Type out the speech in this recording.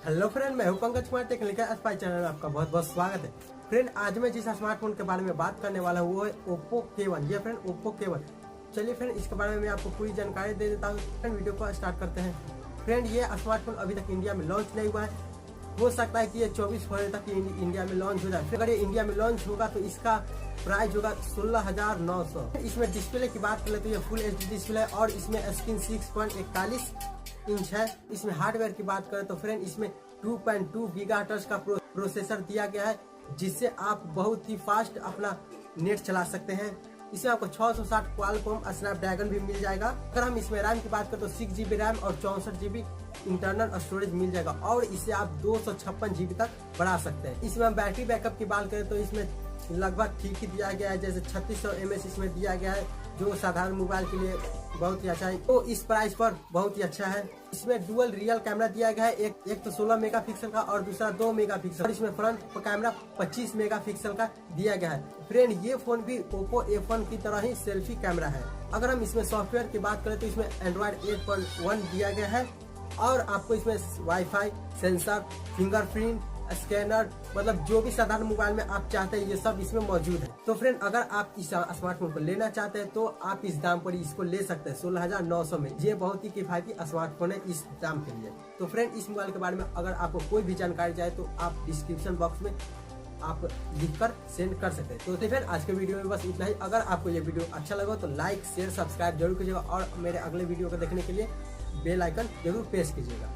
Hello friend, मैं हूं Pankaj Kumar technical spy channel में आपका बहुत बहुत स्वागत है। फ्रेंड, आज मैं जिस स्मार्टफोन के बारे में बात करने वाला हूं वो है ओप्पो K1। ये फ्रेंड ओप्पो K1। चलिए फ्रेंड, इसके बारे में मैं आपको पूरी जानकारी दे देता हूं। फ्रेंड, वीडियो को स्टार्ट करते हैं। फ्रेंड, ये स्मार्टफोन अभी तक इंडिया में लॉन्च नहीं हुआ है। हो सकता है कि ये 24 फरवरी तक इंडिया में लॉन्च हो जाए। अगर ये इंडिया में लॉन्च होगा तो इसका प्राइस होगा 16,900। इसमें डिस्प्ले की बात करें तो ये फुल HD डिस्प्ले है और इसमें स्क्रीन 6.41 इंच है। इसमें हार्डवेयर की बात करें तो फ्रेंड इसमें 2.2 गीगाहर्ट्ज का प्रोसेसर दिया गया है, जिससे आप बहुत ही फास्ट अपना नेट चला सकते हैं। इसमें आपको 660 क्वालकॉम स्नैपड्रैगन भी मिल जाएगा। अगर हम इसमें रैम की बात करें तो 6GB रैम और 64GB इंटरनल स्टोरेज मिल जाएगा और इसे आप 256GB तक बढ़ा सकते हैं। इसमें हम बैटरी बैकअप की बात करें तो इसमें लगभग ठीक ही दिया गया है, जैसे 3600 mAh इसमें दिया गया है, जो साधारण मोबाइल के लिए बहुत ही अच्छा है। तो इस प्राइस पर बहुत ही अच्छा है। इसमें डुअल रियल कैमरा दिया गया है, एक तो 16 मेगापिक्सल का और दूसरा 2 मेगापिक्सल। इसमें फ्रंट कैमरा 25 मेगापिक्सल का दिया गया है। फ्रेंड, ये फोन भी ओप्पो F1 की तरह ही सेल्फी कैमरा है। अगर हम इसमें सॉफ्टवेयर की बात करें तो इसमें एंड्रॉइड 8.1 दिया गया है और आपको इसमें वाईफाई, सेंसर, फिंगरप्रिंट, स्कैनर, मतलब जो भी साधारण मोबाइल में आप चाहते हैं ये सब इसमें मौजूद है। तो फ्रेंड, अगर आप इस स्मार्टफोन को लेना चाहते हैं तो आप इस दाम पर इसको ले सकते हैं 16,900 में। ये बहुत ही किफायती स्मार्टफोन है इस दाम के लिए। तो फ्रेंड, इस मोबाइल के बारे में अगर आपको कोई भी जानकारी चाहिए तो आप डिस्क्रिप्शन बॉक्स में आप लिखकर सेंड कर सकते हैं। तो फ्रेंड, आज के वीडियो में बस इतना ही। अगर आपको ये वीडियो अच्छा लगा तो लाइक, शेयर, सब्सक्राइब जरूर कीजिएगा और मेरे अगले वीडियो को देखने के लिए बेल आइकन जरूर प्रेस कीजिएगा।